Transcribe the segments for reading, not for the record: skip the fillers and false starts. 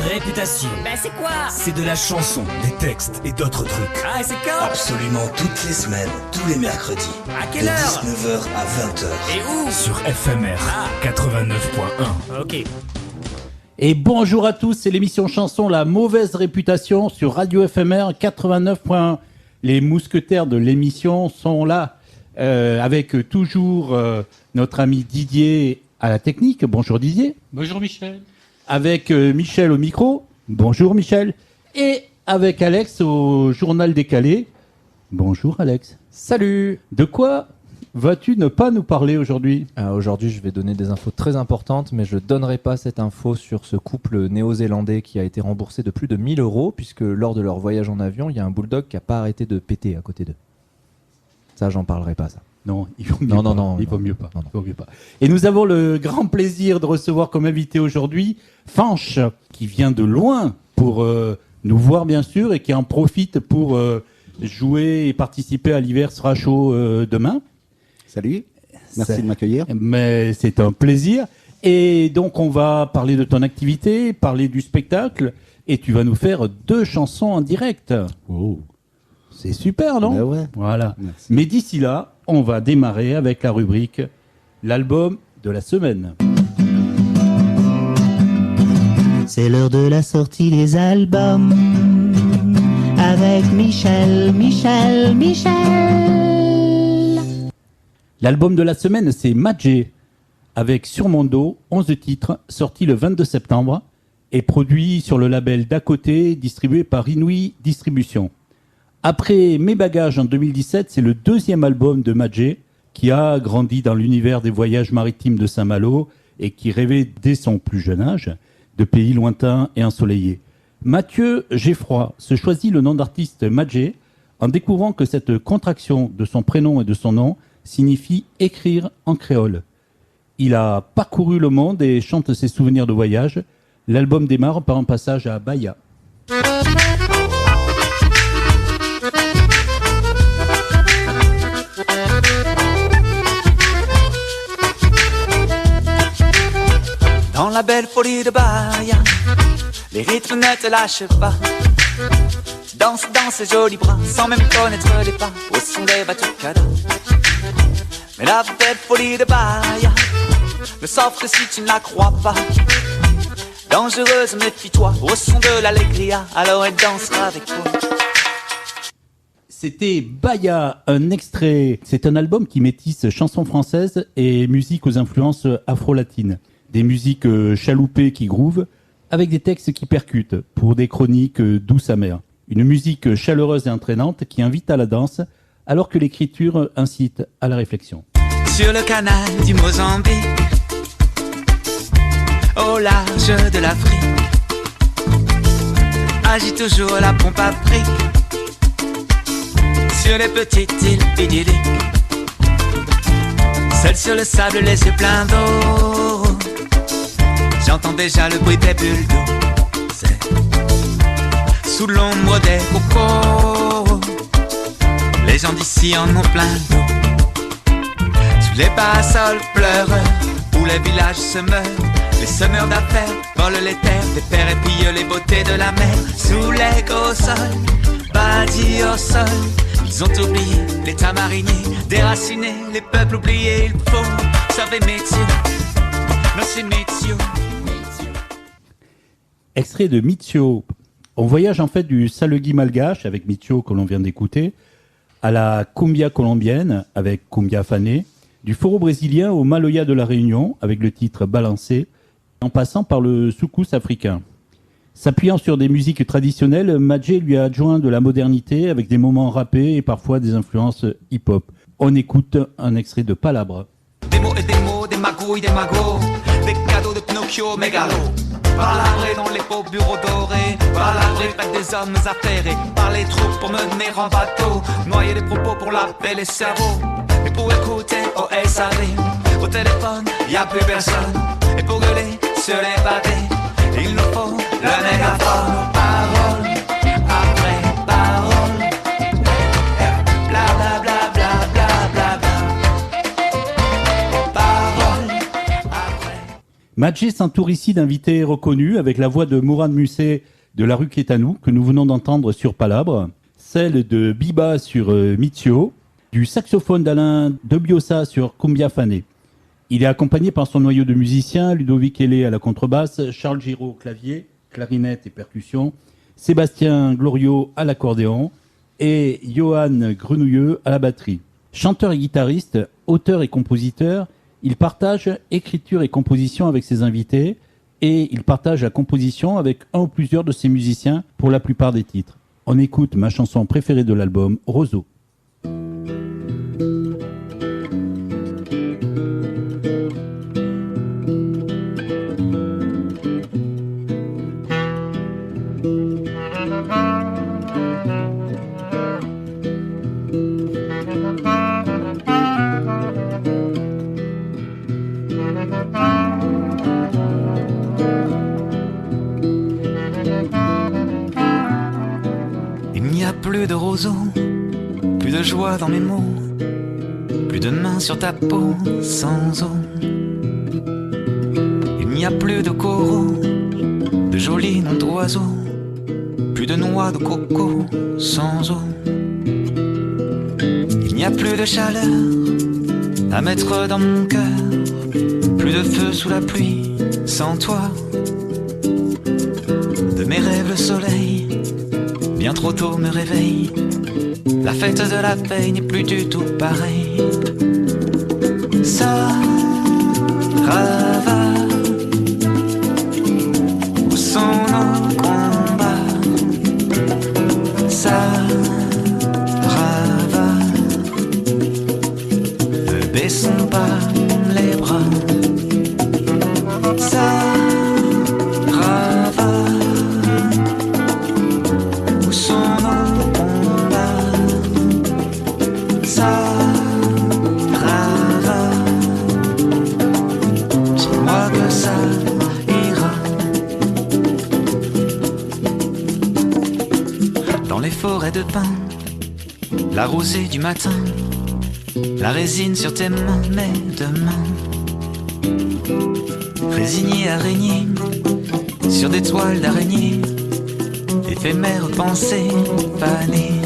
réputation. Ben c'est quoi? C'est de la chanson, des textes et d'autres trucs. Ah, et c'est quand? Absolument toutes les semaines, tous les mercredis. À quelle de heure? 19h à 20h. Et où? Sur FMR 89.1. Ok. Et bonjour à tous, c'est l'émission chanson La Mauvaise Réputation sur Radio FMR 89.1. Les mousquetaires de l'émission sont là avec toujours notre ami Didier à la technique. Bonjour Didier. Bonjour Michel. Avec Michel au micro. Bonjour Michel. Et avec Alex au journal décalé. Bonjour Alex. Salut. De quoi vas-tu ne pas nous parler aujourd'hui ? Aujourd'hui, je vais donner des infos très importantes, mais je ne donnerai pas cette info sur ce couple néo-zélandais qui a été remboursé de plus de 1 000 €, puisque lors de leur voyage en avion, il y a un bulldog qui n'a pas arrêté de péter à côté d'eux. Ça, j'en parlerai pas, ça. Non, il vaut mieux Non, pas. non, non, Il vaut non. mieux pas. Non, non. Il vaut mieux pas. Et nous avons le grand plaisir de recevoir comme invité aujourd'hui Fanch, qui vient de loin pour nous voir bien sûr et qui en profite pour jouer et participer à l'hiver sera chaud demain. Salut, merci de m'accueillir. Mais c'est un plaisir. Et donc on va parler de ton activité, parler du spectacle, et tu vas nous faire 2 chansons en direct. Oh. C'est super, non ? Ben ouais. Voilà. Merci. Mais d'ici là, on va démarrer avec la rubrique l'album de la semaine. C'est l'heure de la sortie des albums avec Michel. L'album de la semaine, c'est Madjé, avec Sur mon dos, 11 titres, sorti le 22 septembre et produit sur le label d'à côté, distribué par Inouï Distribution. Après Mes bagages en 2017, c'est le 2e album de Madjé, qui a grandi dans l'univers des voyages maritimes de Saint-Malo et qui rêvait dès son plus jeune âge de pays lointains et ensoleillés. Mathieu Geffroy se choisit le nom d'artiste Madjé en découvrant que cette contraction de son prénom et de son nom signifie écrire en créole. Il a parcouru le monde et chante ses souvenirs de voyage. L'album démarre par un passage à Bahia. Dans la belle folie de Bahia, les rythmes ne te lâchent pas. Danse dans ses jolis bras, sans même connaître les pas, au son des batucadas. Mais la belle folie de Bahia ne s'offre que si tu ne la crois pas. Dangereuse, méfie-toi, au son de l'allegria, alors elle dansera avec toi. C'était Bahia, un extrait. C'est un album qui métisse chansons françaises et musique aux influences afro-latines. Des musiques chaloupées qui groovent, avec des textes qui percutent, pour des chroniques douces amères. Une musique chaleureuse et entraînante qui invite à la danse, alors que l'écriture incite à la réflexion. Sur le canal du Mozambique, au large de l'Afrique, agit toujours la pompe à fric. Sur les petites îles idylliques, seul sur le sable, les yeux pleins d'eau, j'entends déjà le bruit des bulles d'eau. C'est sous l'ombre des cocos, les gens d'ici en ont plein d'eau. Sous les parasols pleureurs, où les villages se meurent, les semeurs d'affaires volent les terres, les pères épillent les beautés de la mer. Sous les gros sols, bâtis au sol, ils ont oublié l'état marinier, déraciné les peuples oubliés. Il faut sauver Mitsio, non c'est Mitsio. Extrait de Mitsio. On voyage en fait du salugui malgache avec Mitsio que l'on vient d'écouter, à la cumbia colombienne avec Cumbia Fané, du foro brésilien au maloya de la Réunion avec le titre Balancé, en passant par le soukous africain. S'appuyant sur des musiques traditionnelles, Madjé lui a adjoint de la modernité avec des moments rappés et parfois des influences hip-hop. On écoute un extrait de Palabre. Des mots et des mots, des magouilles, des magots, des cadeaux de Pinocchio mégalo. Palabrer dans les beaux bureaux dorés, palabrer près des hommes affairés, par les troupes pour mener en bateau, noyer les propos pour laver les cerveaux, et pour écouter au SAV, au téléphone, y a plus personne, et pour gueuler sur les pavés, il nous faut le mégaphone. Parole après parole, bla bla bla bla bla bla bla. Parole après Madjé s'entoure ici d'invités reconnus avec la voix de Mourad Musset de La Rue Kétanou, que nous venons d'entendre sur Palabre, celle de Biba sur Mitsio, du saxophone d'Alain Debiosa sur Cumbia Fané. Il est accompagné par son noyau de musiciens, Ludovic Hellé à la contrebasse, Charles Giraud au clavier, clarinette et percussion, Sébastien Gloriot à l'accordéon et Johan Grenouilleux à la batterie. Chanteur et guitariste, auteur et compositeur, il partage écriture et composition avec ses invités et il partage la composition avec un ou plusieurs de ses musiciens pour la plupart des titres. On écoute ma chanson préférée de l'album, Roseau. Il n'y a plus de roseaux, plus de joie dans mes mots, plus de mains sur ta peau sans eau. Il n'y a plus de coraux, de jolis noms d'oiseaux, plus de noix de coco sans eau. Il n'y a plus de chaleur à mettre dans mon cœur, plus de feu sous la pluie sans toi. De mes rêves le soleil, bien trop tôt me réveille. La fête de la veille n'est plus du tout pareille. Ça va, où sont nos combats? Ça va, ne baissons pas les bras. Ça va, où sont nos combats? Ça va, dis-moi que ça ira. Dans les forêts de pin, la rosée du matin, la résine sur tes mains, mes deux mains. Résigné à régner sur des toiles d'araignée, éphémères pensées fanées.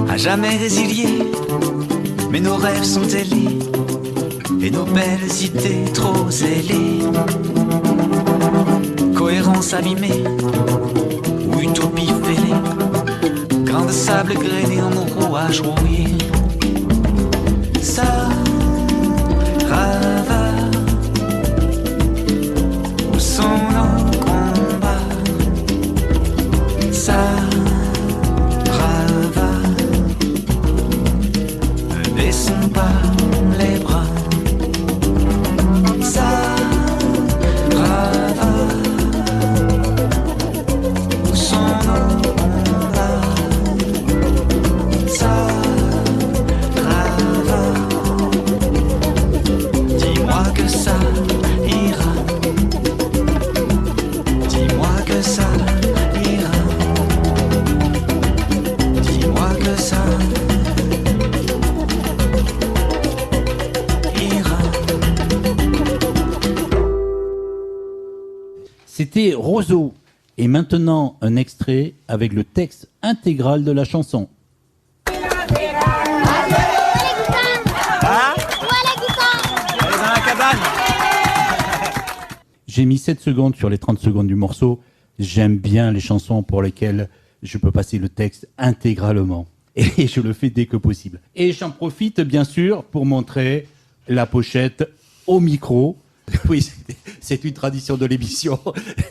À jamais résiliés, mais nos rêves sont ailés, et nos belles idées trop zélées. Cohérence abîmée, ou utopie fêlée, grain de sable grainé dans nos rouages rouillés. Ça va, où sont nos combats? Ça va, ne baissons pas les bras. Ça va, où sont nos combats? Ça va, dis-moi que ça ira. Dis-moi que ça ira. Dis-moi que ça ira. C'était Roseau. Et maintenant, un extrait avec le texte intégral de la chanson. J'ai mis 7 secondes sur les 30 secondes du morceau. J'aime bien les chansons pour lesquelles je peux passer le texte intégralement. Et je le fais dès que possible. Et j'en profite, bien sûr, pour montrer la pochette au micro. Oui, c'est une tradition de l'émission.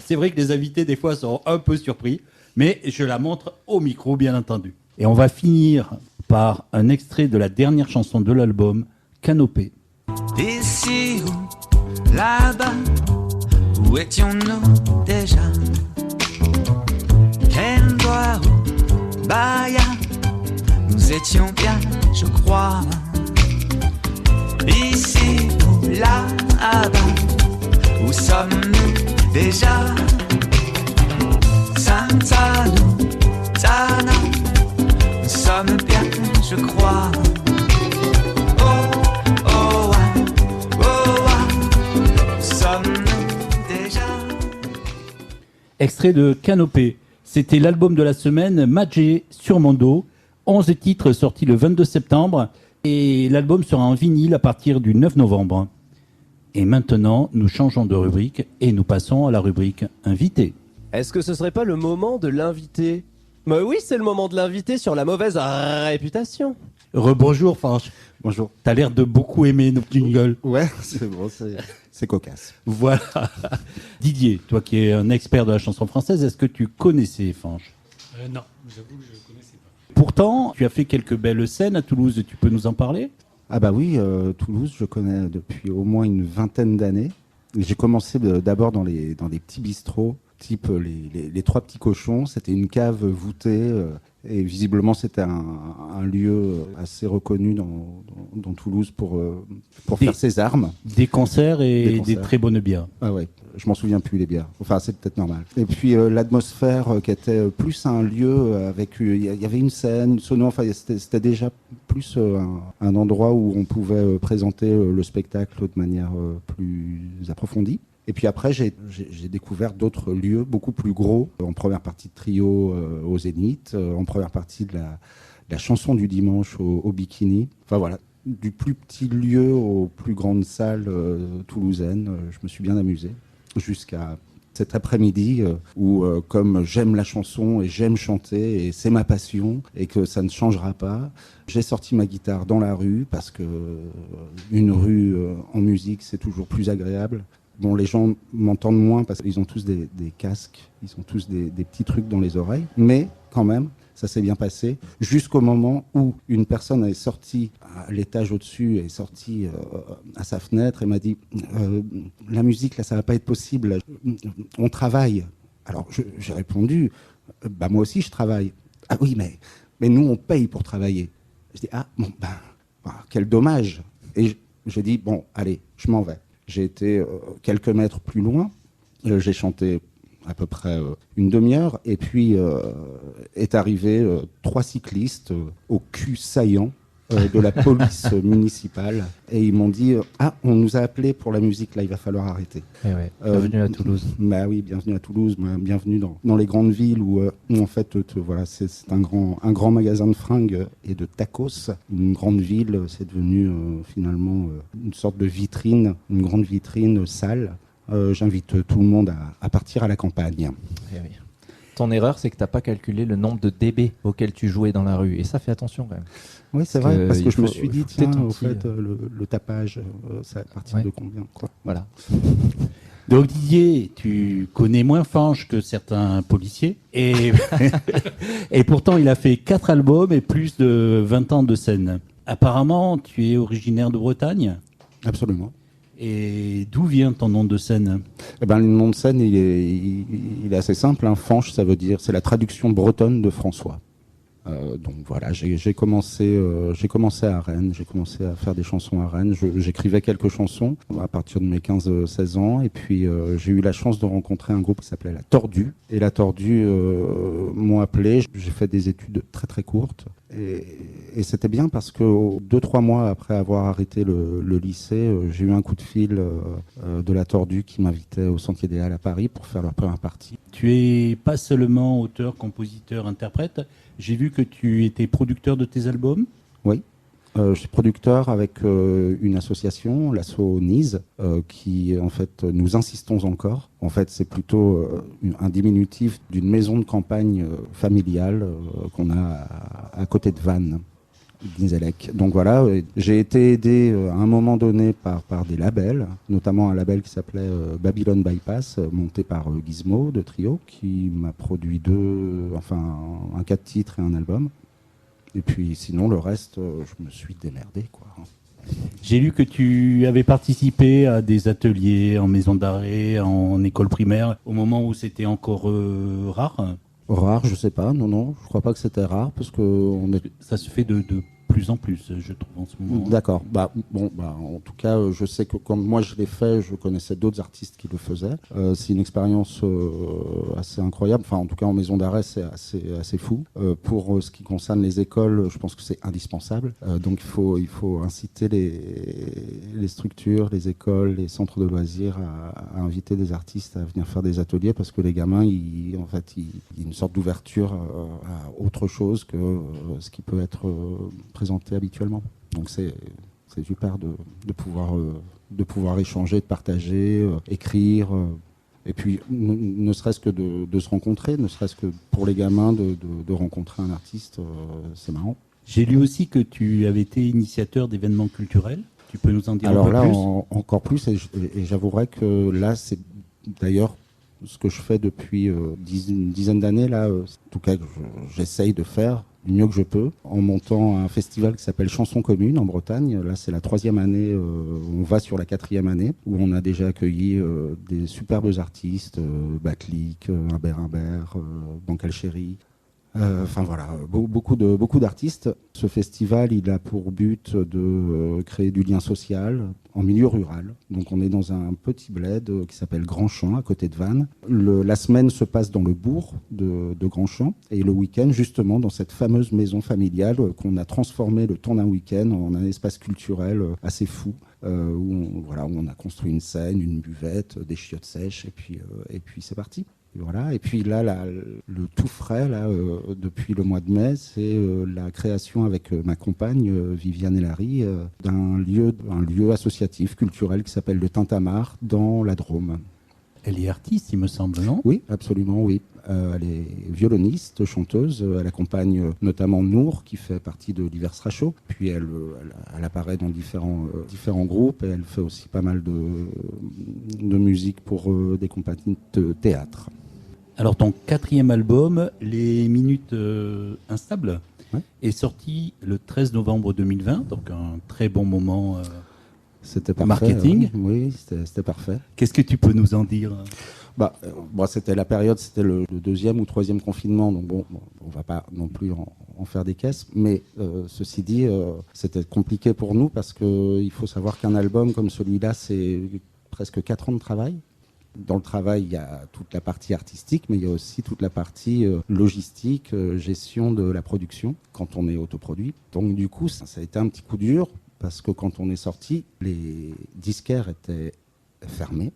C'est vrai que les invités, des fois, sont un peu surpris. Mais je la montre au micro, bien entendu. Et on va finir par un extrait de la dernière chanson de l'album, Canopée. Ici ou là-bas, où étions-nous déjà? Kendoa ou Bahia, nous étions bien, je crois. Ici ou là-bas, où sommes-nous déjà? Santana, Tana, nous sommes bien, je crois. Oh, oh, ah, oh, ah, Extrait de Canopée. C'était l'album de la semaine, Magé sur mon dos. 11 titres sortis le 22 septembre. Et l'album sera en vinyle à partir du 9 novembre. Et maintenant, nous changeons de rubrique et nous passons à la rubrique invité. Est-ce que ce serait pas le moment de l'inviter? Bah oui, c'est le moment de l'inviter sur la mauvaise réputation. Rebonjour, Fanch. Bonjour. T'as l'air de beaucoup aimer nos jingles. Ouais, c'est bon, c'est cocasse. Voilà. Didier, toi qui es un expert de la chanson française, est-ce que tu connaissais Fanch? Non, j'avoue que je ne connaissais pas. Pourtant, tu as fait quelques belles scènes à Toulouse. Tu peux nous en parler? Ah bah oui, Toulouse, je connais depuis au moins une vingtaine d'années. J'ai commencé d'abord dans les petits bistrots, type les Trois Petits Cochons. C'était une cave voûtée et visiblement c'était un lieu assez reconnu dans Toulouse pour faire ses armes. Des concerts et des concerts. très bonnes bières. Ah ouais, je m'en souviens plus les bières. Enfin, c'est peut-être normal. Et puis l'atmosphère qui était plus un lieu avec, il y avait une scène, une sono. Enfin, c'était déjà plus un endroit où on pouvait présenter le spectacle de manière plus approfondie. Et puis après, j'ai découvert d'autres lieux beaucoup plus gros. En première partie de Trio au Zénith, en première partie de la chanson du dimanche au Bikini. Enfin voilà, du plus petit lieu aux plus grandes salles toulousaines. Je me suis bien amusé jusqu'à cet après-midi où, comme j'aime la chanson et j'aime chanter et c'est ma passion et que ça ne changera pas, j'ai sorti ma guitare dans la rue parce que une rue en musique, c'est toujours plus agréable. Bon, les gens m'entendent moins parce qu'ils ont tous des casques, ils ont tous des petits trucs dans les oreilles, mais quand même, ça s'est bien passé, jusqu'au moment où une personne est sortie à l'étage au-dessus, est sortie à sa fenêtre et m'a dit « La musique, là, ça va pas être possible, on travaille. » Alors, j'ai répondu « Bah, moi aussi, je travaille. »« Ah oui, mais nous, on paye pour travailler. » Je dis « Ah, bon, quel dommage. » Et je dis « Bon, allez, je m'en vais. » J'ai été quelques mètres plus loin, j'ai chanté à peu près une demi-heure, et puis est arrivé 3 cyclistes au cul saillant de la police municipale, et ils m'ont dit « Ah, on nous a appelés pour la musique, là, il va falloir arrêter. » Bienvenue à Toulouse. Bah oui, bienvenue à Toulouse, bienvenue dans les grandes villes où en fait, voilà, c'est un grand magasin de fringues et de tacos. Une grande ville, c'est devenu finalement une sorte de vitrine, une grande vitrine sale. J'invite tout le monde à partir à la campagne. Oui. Ton erreur, c'est que tu n'as pas calculé le nombre de dB auquel tu jouais dans la rue. Et ça, fais attention quand même. Oui, c'est vrai, parce que je me faut suis dit, tiens, au fait, le tapage, c'est à partir de combien, quoi. Voilà. Donc Didier, tu connais moins Fanch que certains policiers. Et, et pourtant, il a fait 4 albums et plus de 20 ans de scène. Apparemment, tu es originaire de Bretagne. Absolument. Et d'où vient ton nom de scène? Eh ben, le nom de scène, il est assez simple. Hein. Fanch, ça veut dire, c'est la traduction bretonne de François. Donc voilà, j'ai commencé à Rennes, j'ai commencé à faire des chansons à Rennes. J'écrivais quelques chansons à partir de mes 15-16 ans. Et puis j'ai eu la chance de rencontrer un groupe qui s'appelait La Tordue. Et La Tordue m'ont appelé. J'ai fait des études très très courtes. Et c'était bien parce que 2-3 mois après avoir arrêté le lycée, j'ai eu un coup de fil de La Tordue qui m'invitait au Sentier des Halles à Paris pour faire leur première partie. Tu es pas seulement auteur, compositeur, interprète. J'ai vu que tu étais producteur de tes albums. Oui. Je suis producteur avec une association, l'asso NISE, qui en fait nous insistons encore. En fait, c'est plutôt un diminutif d'une maison de campagne familiale qu'on a à côté de Vannes, Nizelec. Donc voilà, j'ai été aidé à un moment donné par des labels, notamment un label qui s'appelait Babylon Bypass, monté par Gizmo de Trio, qui m'a produit un 4 titres et un album. Et puis sinon, le reste, je me suis démerdé, quoi. J'ai lu que tu avais participé à des ateliers en maison d'arrêt, en école primaire, au moment où c'était encore rare. Rare, je sais pas, non, je crois pas que c'était rare, parce que Ça se fait de plus en plus, je trouve, en ce moment. D'accord. En tout cas, je sais que quand moi je l'ai fait, je connaissais d'autres artistes qui le faisaient. C'est une expérience assez incroyable. Enfin, en tout cas, en maison d'arrêt, c'est assez fou. Pour ce qui concerne les écoles, je pense que c'est indispensable. Donc, il faut inciter les structures, les écoles, les centres de loisirs à inviter des artistes à venir faire des ateliers, parce que les gamins, il y a une sorte d'ouverture à autre chose que ce qui peut être présenté habituellement. Donc c'est super de pouvoir échanger, de partager, écrire, et puis ne serait-ce que de se rencontrer, ne serait-ce que pour les gamins de rencontrer un artiste, c'est marrant. J'ai lu aussi que tu avais été initiateur d'événements culturels. Tu peux nous en dire un peu plus ? Alors là, encore plus, et j'avouerais que là, c'est d'ailleurs ce que je fais depuis une dizaine d'années, là, en tout cas, j'essaye de faire du mieux que je peux, en montant un festival qui s'appelle Chansons communes en Bretagne. Là, c'est la 3e année, on va sur la 4e année, où on a déjà accueilli des superbes artistes, Batlik, Humbert, Bancal Chéri. Enfin voilà, beaucoup d'artistes. Ce festival, il a pour but de créer du lien social en milieu rural. Donc on est dans un petit bled qui s'appelle Grandchamp, à côté de Vannes. La semaine se passe dans le bourg de Grandchamp, et le week-end, justement, dans cette fameuse maison familiale qu'on a transformée le temps d'un week-end en un espace culturel assez fou. Où on a construit une scène, une buvette, des chiottes sèches, et puis c'est parti. Voilà. Et puis là, le tout frais, depuis le mois de mai, c'est la création avec ma compagne, Viviane Elary, d'un lieu associatif, culturel, qui s'appelle le Tintamarre, dans la Drôme. Elle est artiste, il me semble, non ? Oui, absolument, oui. Elle est violoniste, chanteuse. Elle accompagne notamment Nour, qui fait partie de l'Hiver sera chaud. Puis elle apparaît dans différents groupes, et elle fait aussi pas mal de musique pour des compagnies de théâtre. Alors, ton 4e album, Les Minutes Instables, est sorti le 13 novembre 2020, donc un très bon moment c'était parfait, marketing. Oui, c'était parfait. Qu'est-ce que tu peux nous en dire ? C'était la période, c'était le 2e ou 3e confinement, donc on va pas non plus en faire des caisses, mais ceci dit, c'était compliqué pour nous, parce qu'il faut savoir qu'un album comme celui-là, c'est presque 4 ans de travail. Dans le travail, il y a toute la partie artistique, mais il y a aussi toute la partie logistique, gestion de la production, quand on est autoproduit. Donc du coup, ça a été un petit coup dur, parce que quand on est sorti, les disquaires étaient fermés.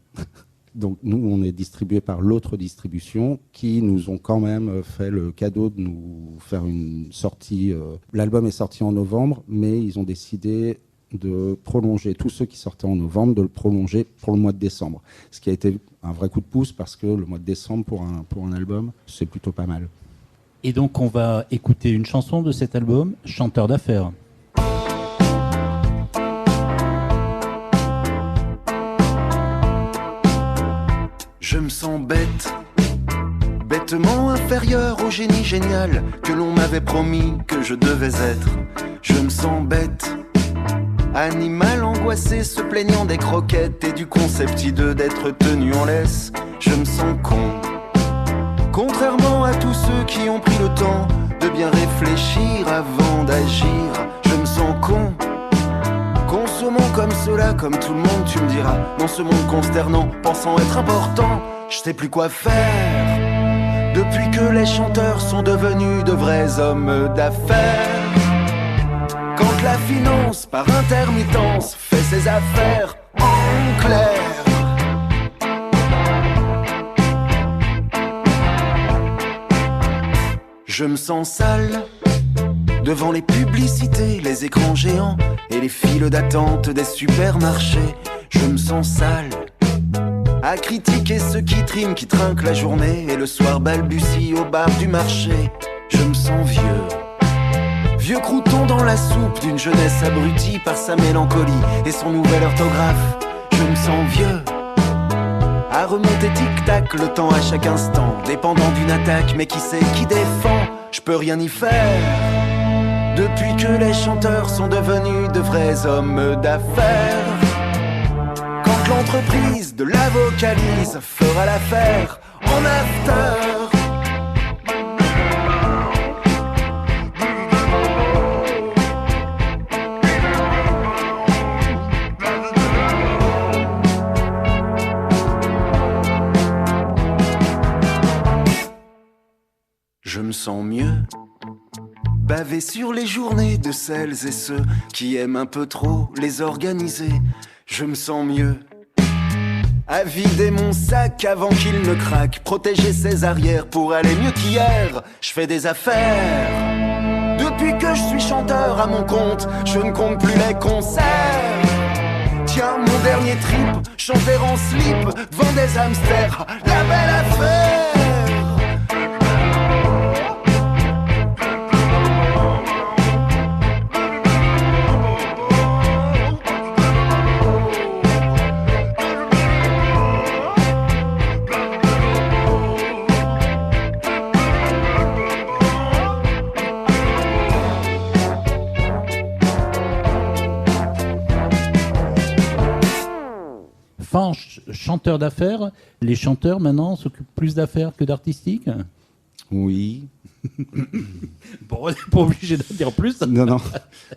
Donc nous, on est distribué par l'autre distribution, qui nous ont quand même fait le cadeau de nous faire une sortie. L'album est sorti en novembre, mais ils ont décidé de prolonger tous ceux qui sortaient en novembre, de le prolonger pour le mois de décembre. Ce qui a été un vrai coup de pouce, parce que le mois de décembre, pour un album, c'est plutôt pas mal. Et donc, on va écouter une chanson de cet album, Chanteur d'affaires. Je me sens bête, bêtement inférieur au génie génial que l'on m'avait promis que je devais être. Je me sens bête, animal angoissé se plaignant des croquettes et du concept hideux d'être tenu en laisse. Je me sens con, contrairement à tous ceux qui ont pris le temps de bien réfléchir avant d'agir. Je me sens con, consommant comme cela, comme tout le monde, tu me diras, dans ce monde consternant, pensant être important. Je sais plus quoi faire, depuis que les chanteurs sont devenus de vrais hommes d'affaires. Quand la finance, par intermittence, fait ses affaires en clair. Je me sens sale devant les publicités, les écrans géants et les files d'attente des supermarchés. Je me sens sale à critiquer ceux qui triment, qui trinquent la journée et le soir balbutient au bar du marché. Je me sens vieux crouton dans la soupe d'une jeunesse abrutie par sa mélancolie et son nouvel orthographe. Je me sens vieux à remonter tic-tac le temps à chaque instant, dépendant d'une attaque, mais qui sait qui défend. Je peux rien y faire, depuis que les chanteurs sont devenus de vrais hommes d'affaires. Quand l'entreprise de la vocalise fera l'affaire en after. je me sens mieux. Bavé sur les journées de celles et ceux qui aiment un peu trop les organiser, je me sens mieux. À vider mon sac avant qu'il ne craque, protéger ses arrières pour aller mieux qu'hier. Je fais des affaires. Depuis que je suis chanteur à mon compte, je ne compte plus les concerts. Tiens, mon dernier trip, chanter en slip devant des hamsters, la belle affaire. Enfin, chanteur d'affaires, les chanteurs maintenant s'occupent plus d'affaires que d'artistique. Oui. Bon, on n'est pas obligé d'en dire plus. Non.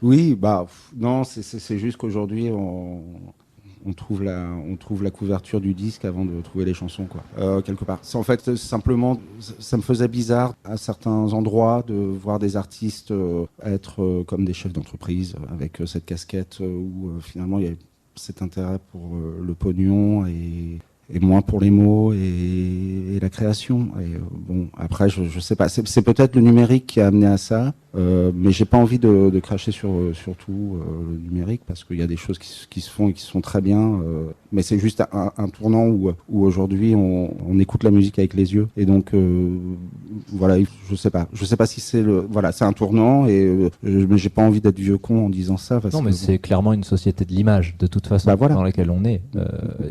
Oui, non, c'est juste qu'aujourd'hui, on trouve la couverture du disque avant de trouver les chansons, quoi. Quelque part. C'est en fait simplement, ça me faisait bizarre à certains endroits de voir des artistes être comme des chefs d'entreprise avec cette casquette où finalement il y a cet intérêt pour le pognon et moins pour les mots et la création. Et bon, après, je sais pas. C'est peut-être le numérique qui a amené à ça, mais j'ai pas envie de cracher sur tout le numérique parce qu'il y a des choses qui se font et qui sont très bien. Mais c'est juste un tournant où aujourd'hui on écoute la musique avec les yeux. Et donc voilà, je sais pas si c'est c'est un tournant mais j'ai pas envie d'être vieux con en disant ça. Parce mais c'est clairement une société de l'image de toute façon dans laquelle on est.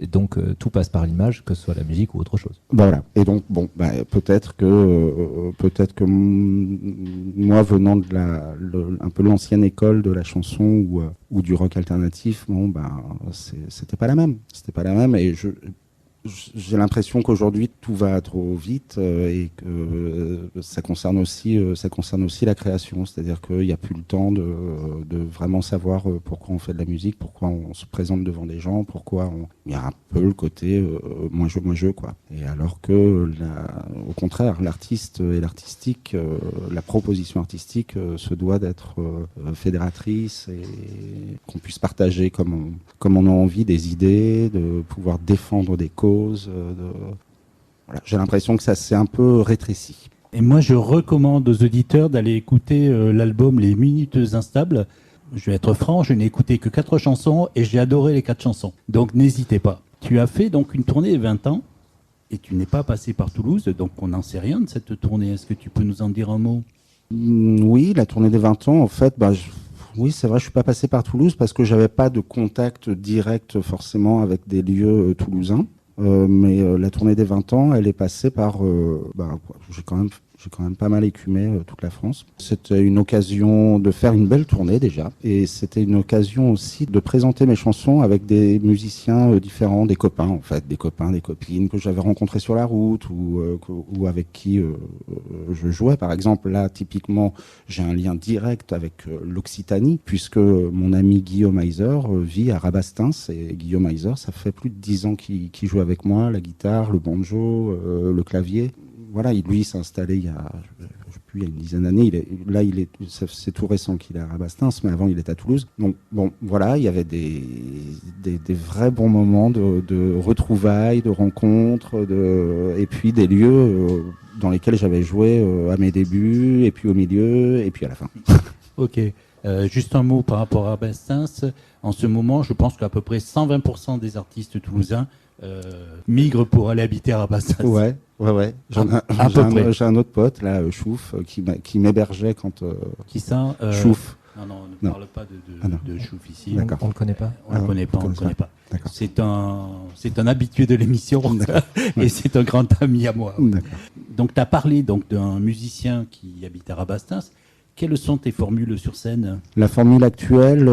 Et donc tout passe par l'image, que ce soit la musique ou autre chose. Voilà. Et donc peut-être que moi venant de un peu l'ancienne école de la chanson ou du rock alternatif, c'était pas la même. C'était pas la même et j'ai l'impression qu'aujourd'hui tout va trop vite et que ça concerne aussi la création, c'est-à-dire qu'il n'y a plus le temps de vraiment savoir pourquoi on fait de la musique, pourquoi on se présente devant des gens, il y a un peu le côté moi je quoi. Et alors que au contraire, l'artiste et l'artistique, la proposition artistique se doit d'être fédératrice et qu'on puisse partager comme on a envie des idées, de pouvoir défendre des causes. Voilà. J'ai l'impression que ça s'est un peu rétréci. Et moi, je recommande aux auditeurs d'aller écouter l'album Les Minutes Instables. Je vais être franc, je n'ai écouté que 4 chansons et j'ai adoré les 4 chansons. Donc n'hésitez pas. Tu as fait donc une tournée de 20 ans et tu n'es pas passé par Toulouse, donc on n'en sait rien de cette tournée. Est-ce que tu peux nous en dire un mot ? Oui, la tournée des 20 ans, en fait, oui, c'est vrai, je suis pas passé par Toulouse parce que j'avais pas de contact direct forcément avec des lieux toulousains. Mais la tournée des 20 ans, elle est passée par... j'ai quand même pas mal écumé toute la France. C'était une occasion de faire une belle tournée déjà. Et c'était une occasion aussi de présenter mes chansons avec des musiciens différents, des copains en fait, des copains, des copines que j'avais rencontrés sur la route ou avec qui je jouais. Par exemple, là, typiquement, j'ai un lien direct avec l'Occitanie puisque mon ami Guillaume Heiser vit à Rabastens. Et Guillaume Heiser, ça fait plus de 10 ans qu'il joue avec moi, la guitare, le banjo, le clavier. Voilà, lui il s'est installé il y a une dizaine d'années. C'est tout récent qu'il est à Rabastens, mais avant il était à Toulouse. Donc bon, voilà, il y avait des vrais bons moments de retrouvailles, de rencontres, et puis des lieux dans lesquels j'avais joué à mes débuts, et puis au milieu, et puis à la fin. Ok. Juste un mot par rapport à Rabastens. En ce moment, je pense qu'à peu près 120% des artistes toulousains migrent pour aller habiter à Rabastens. Ouais. J'ai un autre pote, là, Chouf, qui m'hébergeait quand... Qui ça Chouf. Non, on ne parle pas de Chouf ici. D'accord. On ne le connaît pas. On ne le connaît pas. C'est un habitué de l'émission et c'est un grand ami à moi. D'accord. Donc, tu as parlé d'un musicien qui habite à Rabastens. Quelles sont tes formules sur scène ? La formule actuelle,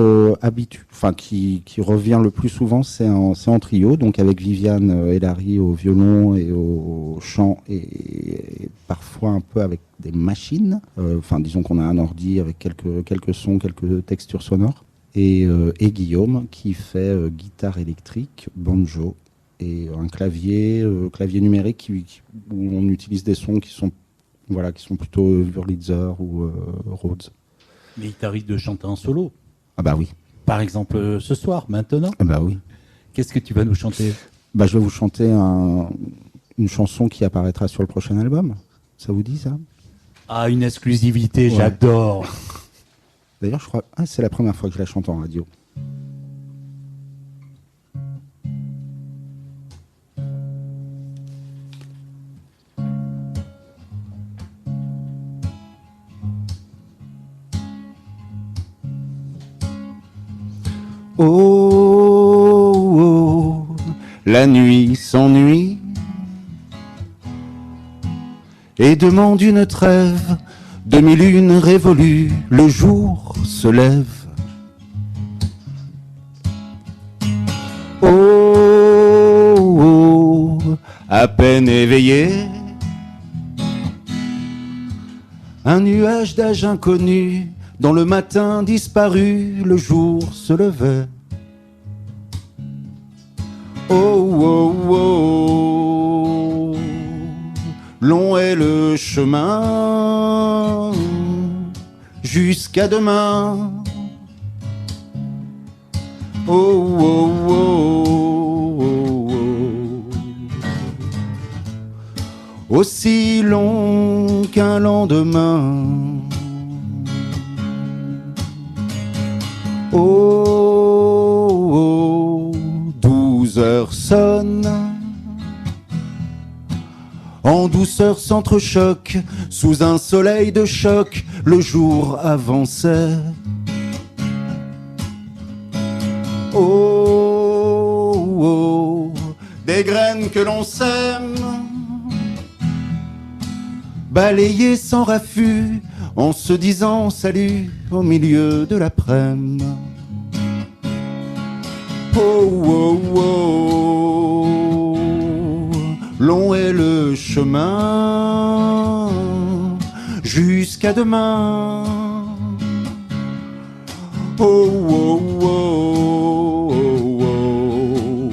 qui revient le plus souvent, c'est en trio, donc avec Viviane Hélary au violon et au chant, et parfois un peu avec des machines. Disons qu'on a un ordi avec quelques sons, quelques textures sonores. Et Guillaume qui fait guitare électrique, banjo et un clavier numérique où on utilise des sons qui sont Voilà, qui sont plutôt Wurlitzer ou Rhodes. Mais il t'arrive de chanter en solo. Ah bah oui. Par exemple, ce soir, maintenant. Ah bah oui. Qu'est-ce que tu vas nous chanter? Bah, je vais vous chanter une chanson qui apparaîtra sur le prochain album. Ça vous dit, ça? Ah, une exclusivité, Ouais. j'adore. D'ailleurs, je crois... Ah, c'est la première fois que je la chante en radio. Oh, oh, la nuit s'ennuie et demande une trêve. 2001 révolue, le jour se lève. Oh, oh, à peine éveillé, un nuage d'âge inconnu, dans le matin disparu, le jour se levait. Oh, oh, oh, long est le chemin jusqu'à demain. Oh, oh, oh, oh, oh, aussi long qu'un lendemain. Oh, oh, 12 heures sonnent, en douceur s'entrechoque, sous un soleil de choc, le jour avançait. Oh, oh, des graines que l'on sème, balayées sans raffut, en se disant salut au milieu de l'après-midi. Oh, oh, oh, long est le chemin jusqu'à demain. Oh, oh, oh, oh,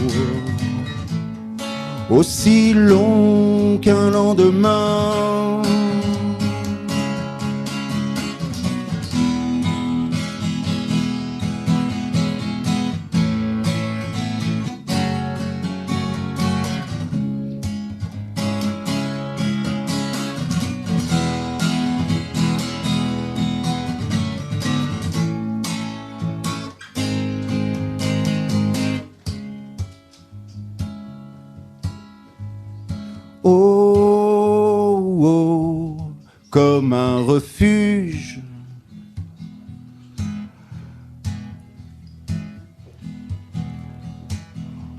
oh, aussi long qu'un lendemain. Oh, oh, comme un refuge,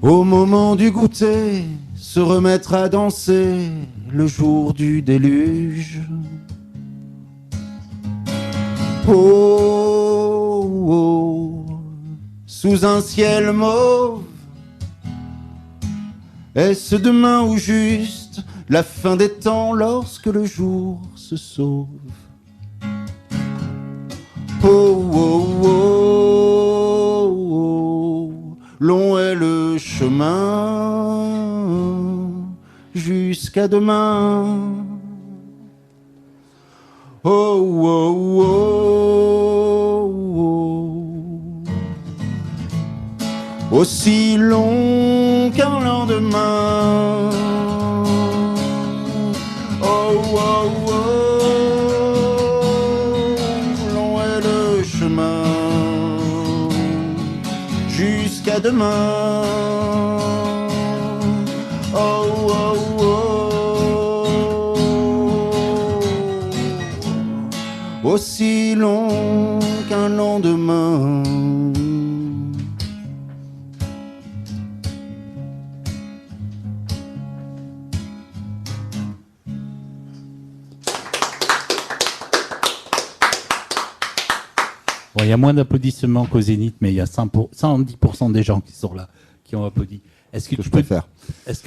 au moment du goûter, se remettre à danser le jour du déluge. Oh, oh, sous un ciel mauve, est-ce demain ou juste la fin des temps lorsque le jour se sauve? Oh, oh, oh, oh, long est le chemin jusqu'à demain. Oh, oh, oh, oh, aussi long qu'un lendemain. Oh, oh, oh, long est le chemin jusqu'à demain. Oh, oh, oh, aussi long qu'un lendemain. Bon, il y a moins d'applaudissements qu'au Zénith, mais il y a 110% des gens qui sont là, qui ont applaudi. Est-ce que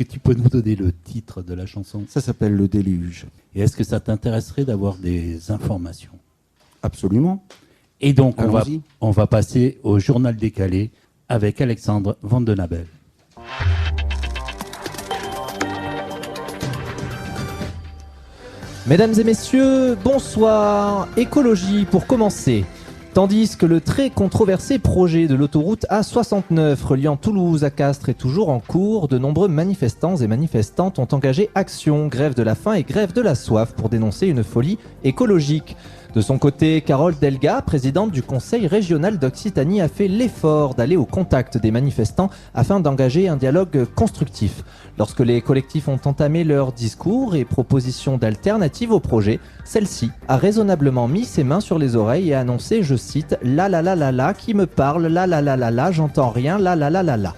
tu peux nous donner le titre de la chanson? Ça s'appelle Le Déluge. Et est-ce que ça t'intéresserait d'avoir des informations? Absolument. Et donc, Allons-y. on va passer au journal décalé avec Alexandre Vandenabel. Mesdames et messieurs, bonsoir. Écologie pour commencer. Tandis que le très controversé projet de l'autoroute A69 reliant Toulouse à Castres est toujours en cours, de nombreux manifestants et manifestantes ont engagé action, grève de la faim et grève de la soif pour dénoncer une folie écologique. De son côté, Carole Delga, présidente du Conseil régional d'Occitanie, a fait l'effort d'aller au contact des manifestants afin d'engager un dialogue constructif. Lorsque les collectifs ont entamé leur discours et propositions d'alternatives au projet, celle-ci a raisonnablement mis ses mains sur les oreilles et a annoncé, je cite, « La la la la la qui me parle, la la la la la, j'entends rien, la la la la la ».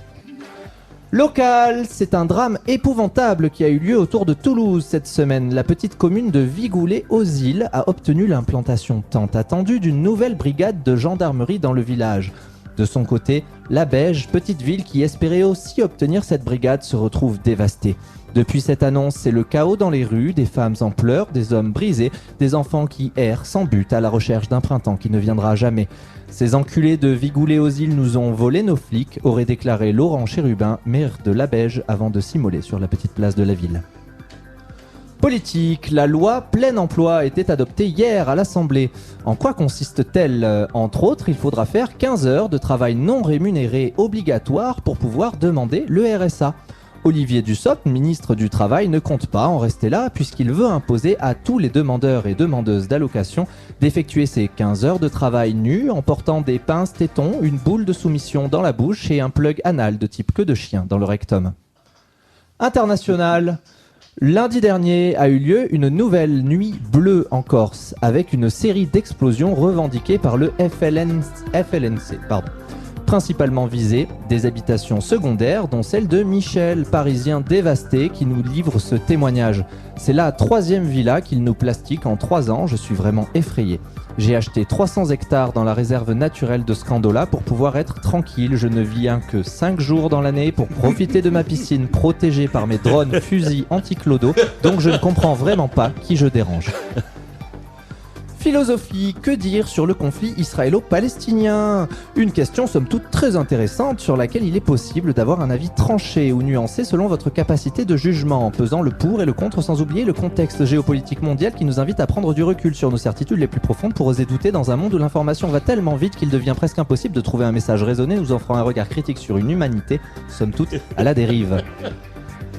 Local, c'est un drame épouvantable qui a eu lieu autour de Toulouse cette semaine. La petite commune de Vigoulé-aux-Îles a obtenu l'implantation tant attendue d'une nouvelle brigade de gendarmerie dans le village. De son côté, la Beige, petite ville qui espérait aussi obtenir cette brigade, se retrouve dévastée. Depuis cette annonce, c'est le chaos dans les rues, des femmes en pleurs, des hommes brisés, des enfants qui errent sans but à la recherche d'un printemps qui ne viendra jamais. Ces enculés de Vigoulé-aux-Îles nous ont volé nos flics, aurait déclaré Laurent Chérubin, maire de la Beige, avant de s'immoler sur la petite place de la ville. Politique, la loi plein emploi était adoptée hier à l'Assemblée. En quoi consiste-t-elle ? Entre autres, il faudra faire 15 heures de travail non rémunéré obligatoire pour pouvoir demander le RSA. Olivier Dussopt, ministre du Travail, ne compte pas en rester là puisqu'il veut imposer à tous les demandeurs et demandeuses d'allocation d'effectuer ces 15 heures de travail nus en portant des pinces tétons, une boule de soumission dans la bouche et un plug anal de type queue de chien dans le rectum. International. Lundi dernier a eu lieu une nouvelle nuit bleue en Corse avec une série d'explosions revendiquées par le FLNC. Principalement visées, des habitations secondaires dont celle de Michel, parisien dévasté, qui nous livre ce témoignage. C'est la 3e villa qu'il nous plastique en 3 ans, je suis vraiment effrayé. J'ai acheté 300 hectares dans la réserve naturelle de Scandola pour pouvoir être tranquille. Je ne viens que 5 jours dans l'année pour profiter de ma piscine protégée par mes drones fusils anti-clodo, donc je ne comprends vraiment pas qui je dérange. Philosophie, que dire sur le conflit israélo-palestinien ? Une question somme toute très intéressante sur laquelle il est possible d'avoir un avis tranché ou nuancé selon votre capacité de jugement, en pesant le pour et le contre sans oublier le contexte géopolitique mondial qui nous invite à prendre du recul sur nos certitudes les plus profondes pour oser douter dans un monde où l'information va tellement vite qu'il devient presque impossible de trouver un message raisonné nous offrant un regard critique sur une humanité, somme toute, à la dérive.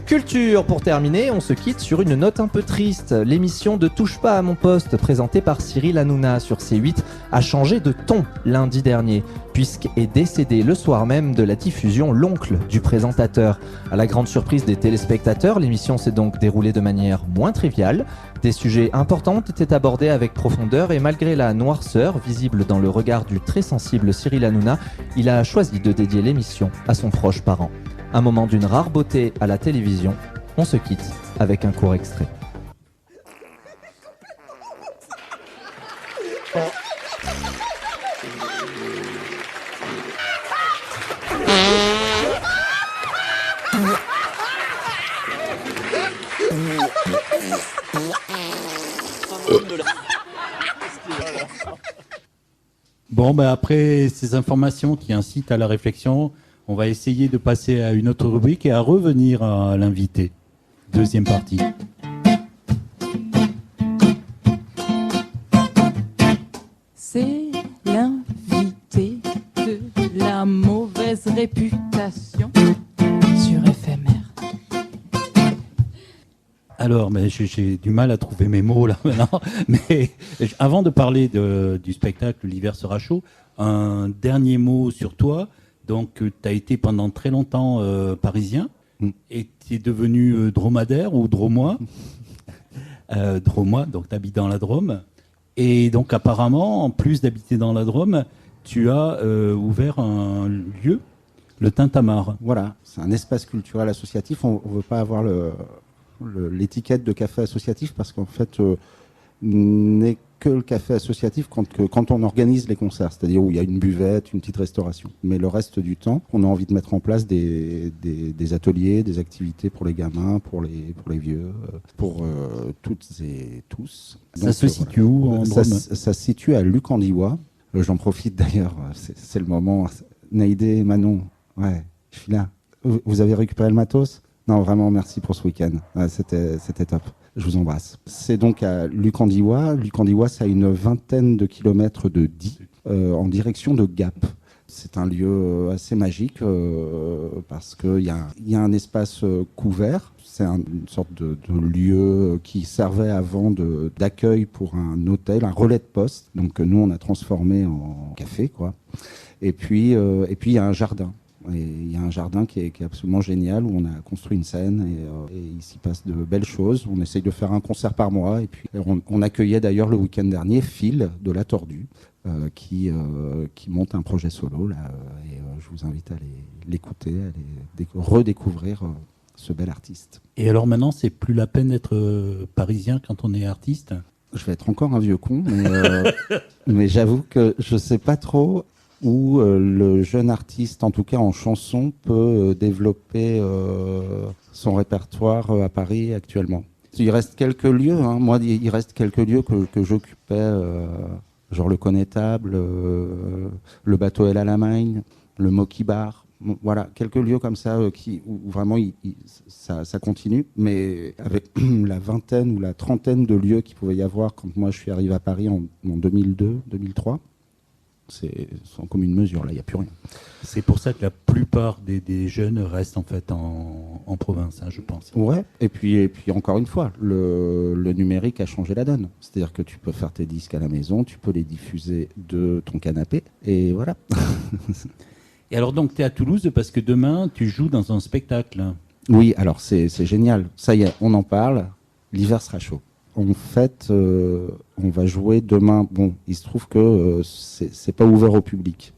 Culture, pour terminer, on se quitte sur une note un peu triste. L'émission de Touche pas à mon poste, présentée par Cyril Hanouna sur C8, a changé de ton lundi dernier, puisqu'est décédé le soir même de la diffusion l'oncle du présentateur. À la grande surprise des téléspectateurs, l'émission s'est donc déroulée de manière moins triviale. Des sujets importants étaient abordés avec profondeur et malgré la noirceur visible dans le regard du très sensible Cyril Hanouna, il a choisi de dédier l'émission à son proche parent. Un moment d'une rare beauté à la télévision, on se quitte avec un court extrait. Bon, après ces informations qui incitent à la réflexion, on va essayer de passer à une autre rubrique et à revenir à l'invité. Deuxième partie. C'est l'invité de la mauvaise réputation sur FMR. Alors, mais j'ai du mal à trouver mes mots là maintenant. Mais avant de parler du spectacle L'hiver sera chaud, un dernier mot sur toi. Donc, tu as été pendant très longtemps parisien et tu es devenu dromadaire ou dromois. Dromois, donc tu habites dans la Drôme. Et donc, apparemment, en plus d'habiter dans la Drôme, tu as ouvert un lieu, le Tintamarre. Voilà, c'est un espace culturel associatif. On ne veut pas avoir l'étiquette de café associatif parce qu'en fait, n'est que le café associatif quand on organise les concerts, c'est-à-dire où il y a une buvette, une petite restauration. Mais le reste du temps, on a envie de mettre en place des ateliers, des activités pour les gamins, pour les vieux, pour toutes et tous. Ça se situe où en Drôme ? Ça se situe à Lucandiwa. J'en profite d'ailleurs, c'est le moment. Naïdé et Manon, ouais, je suis là. Vous avez récupéré le matos ? Non, vraiment, merci pour ce week-end. C'était top. Je vous embrasse. C'est donc à Lucandiwa. Lucandiwa, c'est à une 20aine de kilomètres de Die, en direction de Gap. C'est un lieu assez magique parce qu'il y a un espace couvert. C'est une sorte de lieu qui servait avant d'accueil pour un hôtel, un relais de poste. Donc nous, on a transformé en café, quoi. Et puis il y a un jardin. Et il y a un jardin qui est absolument génial où on a construit une scène et il s'y passe de belles choses. On essaye de faire un concert par mois. Et puis on accueillait d'ailleurs le week-end dernier Phil de La Tordue qui monte un projet solo là. Et je vous invite à l'écouter, à redécouvrir ce bel artiste. Et alors maintenant, c'est plus la peine d'être parisien quand on est artiste? Je vais être encore un vieux con, mais j'avoue que je sais pas trop où le jeune artiste, en tout cas en chanson, peut développer son répertoire à Paris actuellement. Il reste quelques lieux, hein. Moi il reste quelques lieux que j'occupais, genre le Connétable, le Bateau El Alamein, le Moki Bar. Voilà, quelques lieux comme ça où vraiment ça continue, mais avec la vingtaine ou la trentaine de lieux qu'il pouvait y avoir quand moi je suis arrivé à Paris en 2002, 2003, c'est sans commune mesure, là il n'y a plus rien. C'est pour ça que la plupart des jeunes restent en fait en province, hein, je pense. Ouais, et puis encore une fois, le numérique a changé la donne. C'est-à-dire que tu peux faire tes disques à la maison, tu peux les diffuser de ton canapé, et voilà. Et alors donc tu es à Toulouse parce que demain tu joues dans un spectacle. Oui, alors c'est génial. Ça y est, on en parle. L'hiver sera chaud. En fait, on va jouer demain. Bon, il se trouve que c'est pas ouvert au public.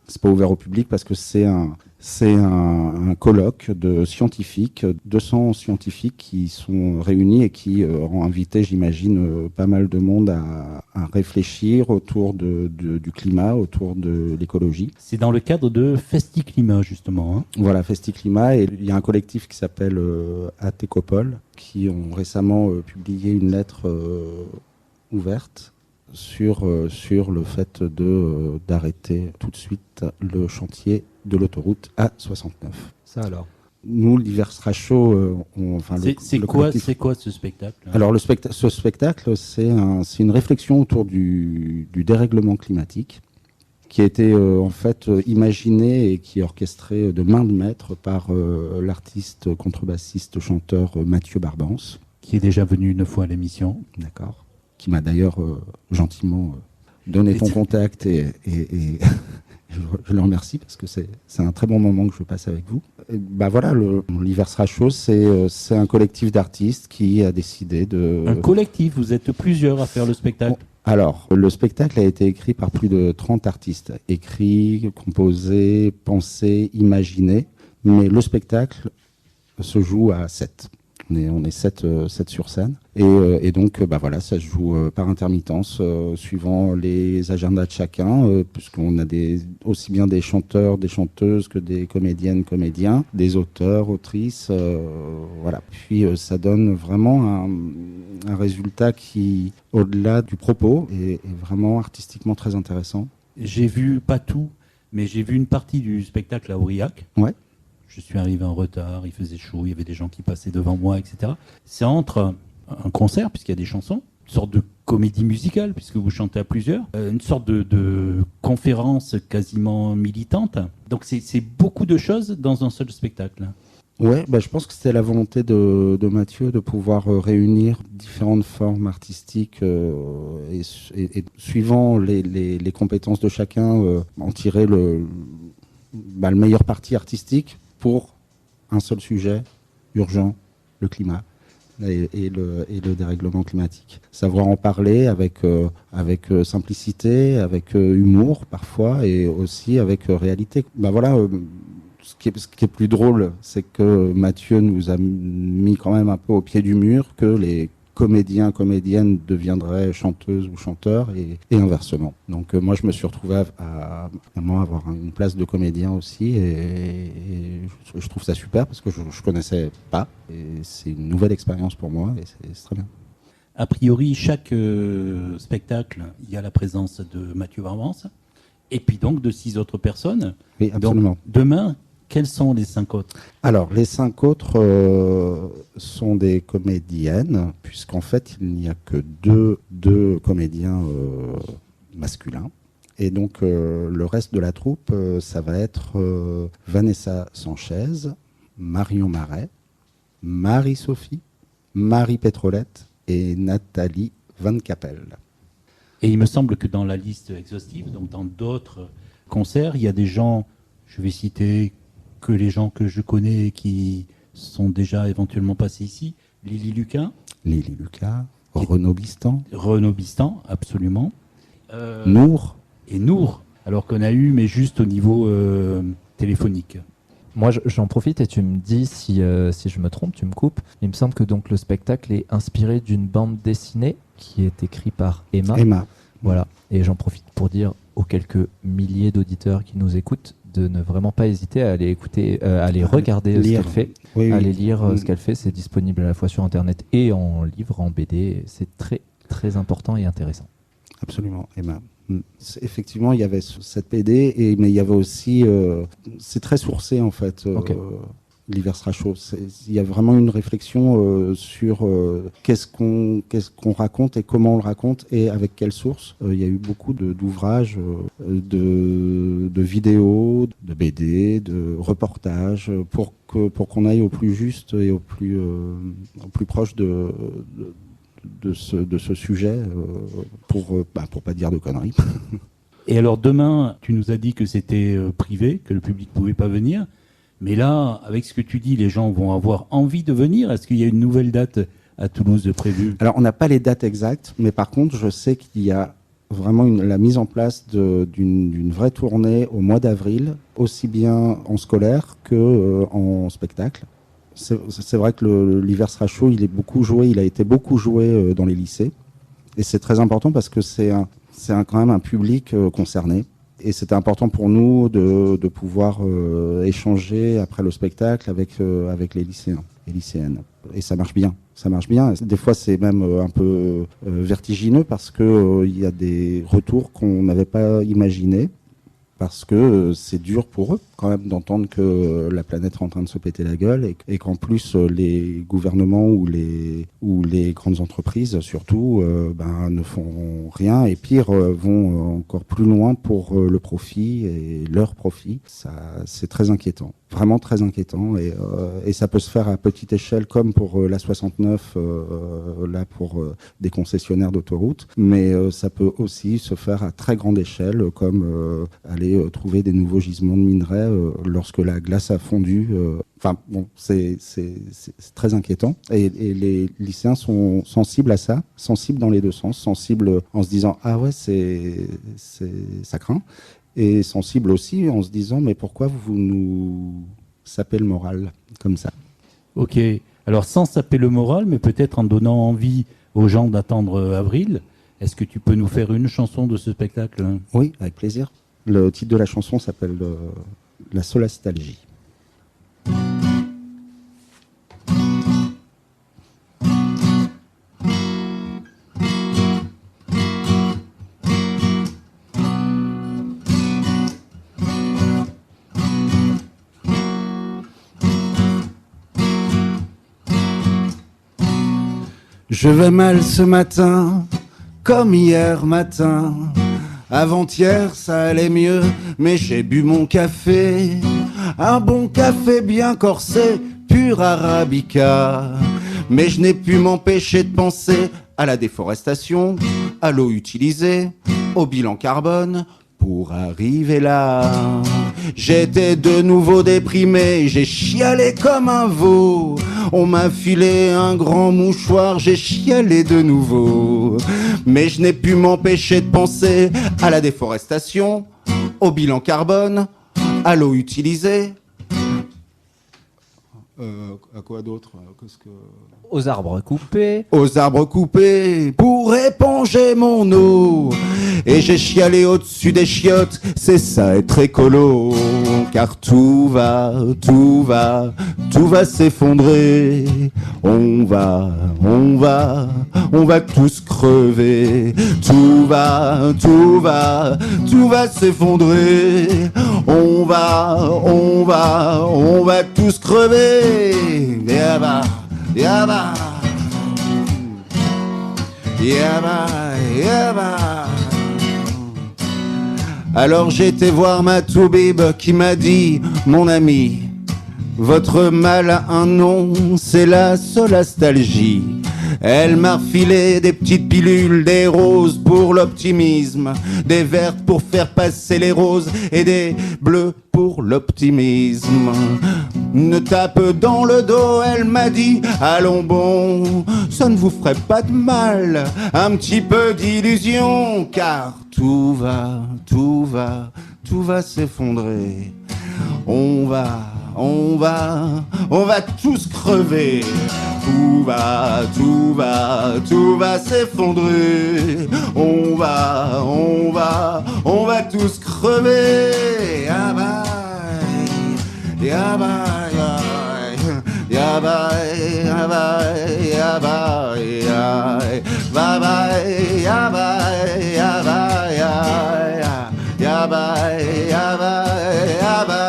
C'est pas ouvert au public parce que c'est un colloque de scientifiques, 200 scientifiques qui sont réunis et qui ont invité, j'imagine, pas mal de monde à réfléchir autour du climat, autour de l'écologie. C'est dans le cadre de FestiClimat, justement. Hein. Voilà, FestiClimat. Et il y a un collectif qui s'appelle Atécopole qui ont récemment publié une lettre ouverte sur le fait d'arrêter tout de suite le chantier de l'autoroute A69. Ça alors. Nous, l'hiver sera chaud. C'est quoi ce spectacle? Alors ce spectacle, c'est une réflexion autour du dérèglement climatique qui a été en fait imaginé et qui est orchestré de main de maître par l'artiste, contrebassiste, chanteur Mathieu Barbance. Qui est déjà venu une fois à l'émission. D'accord. Qui m'a d'ailleurs gentiment donné ton contact et je le remercie parce que c'est un très bon moment que je passe avec vous. Et voilà, l'hiver sera chaud, c'est un collectif d'artistes qui a décidé de... Un collectif, vous êtes plusieurs à faire le spectacle? Alors, le spectacle a été écrit par plus de 30 artistes. Écrit, composé, pensé, imaginé. Mais le spectacle se joue à 7. On est 7 sur scène. Et donc, voilà, ça se joue par intermittence, suivant les agendas de chacun, puisqu'on a aussi bien des chanteurs, des chanteuses que des comédiennes, comédiens, des auteurs, autrices. Voilà. Puis, ça donne vraiment un résultat qui, au-delà du propos, est vraiment artistiquement très intéressant. J'ai vu, pas tout, mais j'ai vu une partie du spectacle à Aurillac. Ouais. Je suis arrivé en retard, il faisait chaud, il y avait des gens qui passaient devant moi, etc. C'est entre un concert, puisqu'il y a des chansons, une sorte de comédie musicale, puisque vous chantez à plusieurs, une sorte de conférence quasiment militante. Donc c'est beaucoup de choses dans un seul spectacle. Ouais, je pense que c'était la volonté de Mathieu de pouvoir réunir différentes formes artistiques et suivant les compétences de chacun, en tirer le meilleur parti artistique pour un seul sujet urgent, le climat et le dérèglement climatique. Savoir en parler avec simplicité, avec humour parfois et aussi avec réalité. Voilà, ce qui est plus drôle, c'est que Mathieu nous a mis quand même un peu au pied du mur que les comédiens, comédiennes deviendraient chanteuses ou chanteurs et inversement. Donc moi je me suis retrouvé à avoir une place de comédien aussi et je trouve ça super parce que je connaissais pas et c'est une nouvelle expérience pour moi et c'est très bien. A priori, chaque spectacle, il y a la présence de Mathieu Barbance et puis donc de 6 autres personnes. Oui, absolument. Donc, demain, Quels sont les 5 autres? Alors, les 5 autres sont des comédiennes, puisqu'en fait, il n'y a que deux comédiens masculins. Et donc, le reste de la troupe, ça va être Vanessa Sanchez, Marion Marais, Marie-Sophie, Marie Pétrolette et Nathalie Van Capel. Et il me semble que dans la liste exhaustive, donc dans d'autres concerts, il y a des gens, je vais citer que les gens que je connais et qui sont déjà éventuellement passés ici. Lily Lucas, Renaud Bistan, absolument. Nour. Et Nour, alors qu'on a eu, mais juste au niveau téléphonique. Moi, j'en profite et tu me dis si je me trompe, tu me coupes. Il me semble que donc le spectacle est inspiré d'une bande dessinée qui est écrite par Emma. Voilà. Et j'en profite pour dire aux quelques milliers d'auditeurs qui nous écoutent de ne vraiment pas hésiter à aller écouter, à aller regarder ce qu'elle fait, aller lire ce qu'elle fait. C'est disponible à la fois sur Internet et en livre, en BD. C'est très, très important et intéressant. Absolument, Emma. Effectivement, il y avait cette BD, mais il y avait aussi... c'est très sourcé, en fait, l'hiver sera chaud. Il y a vraiment une réflexion sur qu'est-ce qu'on raconte et comment on le raconte et avec quelle source. Il y a eu beaucoup d'ouvrages, de vidéos, de BD, de reportages, pour qu'on aille au plus juste et au plus proche de ce sujet pour pas dire de conneries. Et alors demain, tu nous as dit que c'était privé, que le public ne pouvait pas venir. Mais là, avec ce que tu dis, les gens vont avoir envie de venir. Est-ce qu'il y a une nouvelle date à Toulouse de prévue? Alors, on n'a pas les dates exactes, mais par contre, je sais qu'il y a vraiment la mise en place d'une vraie tournée au mois d'avril, aussi bien en scolaire qu'en spectacle. C'est vrai que l'hiver sera chaud, il a été beaucoup joué dans les lycées. Et c'est très important parce que c'est quand même un public concerné. Et c'était important pour nous de pouvoir échanger après le spectacle avec les lycéens et lycéennes. Et ça marche bien. Des fois, c'est même un peu vertigineux parce qu'il y a des retours qu'on n'avait pas imaginés. Parce que c'est dur pour eux quand même d'entendre que la planète est en train de se péter la gueule et qu'en plus les gouvernements ou les grandes entreprises surtout ne font rien et pire vont encore plus loin pour le profit et leur profit. Ça, c'est très inquiétant, vraiment très inquiétant et ça peut se faire à petite échelle comme pour la 69 là pour des concessionnaires d'autoroutes, mais ça peut aussi se faire à très grande échelle comme aller trouver des nouveaux gisements de minerais lorsque la glace a fondu. C'est très inquiétant. Et les lycéens sont sensibles à ça, sensibles dans les deux sens, sensibles en se disant « Ah ouais, ça craint ». Et sensibles aussi en se disant « Mais pourquoi vous nous sapez le moral comme ça ?» Ok. Alors sans saper le moral, mais peut-être en donnant envie aux gens d'attendre avril, est-ce que tu peux nous faire une chanson de ce spectacle? Oui, avec plaisir. Le titre de la chanson s'appelle La Solastalgie. Je vais mal ce matin, comme hier matin. Avant-hier, ça allait mieux, mais j'ai bu mon café. Un bon café bien corsé, pur arabica. Mais je n'ai pu m'empêcher de penser à la déforestation, à l'eau utilisée, au bilan carbone. Pour arriver là, j'étais de nouveau déprimé, j'ai chialé comme un veau. On m'a filé un grand mouchoir, j'ai chialé de nouveau. Mais je n'ai pu m'empêcher de penser à la déforestation, au bilan carbone, à l'eau utilisée. À quoi d'autre? Aux arbres coupés. Aux arbres coupés pour éponger mon eau. Et j'ai chialé au-dessus des chiottes, c'est ça être écolo. Car tout va s'effondrer. On va on va tous crever. Tout va s'effondrer. On va tous crever. Yaba, yaba, yaba, yaba. Alors j'ai été voir ma toubib qui m'a dit, mon ami, votre mal a un nom, c'est la solastalgie. Elle m'a refilé des petites pilules, des roses pour l'optimisme, des vertes pour faire passer les roses et des bleus pour l'optimisme. Une tape dans le dos, elle m'a dit, allons bon, ça ne vous ferait pas de mal, un petit peu d'illusion, car tout va s'effondrer. On va tous crever. Tout va s'effondrer. On va tous crever. Yabai, yabai, yabai, yabai, yabai, yabai, yabai, yabai, yabai, yabai, yabai.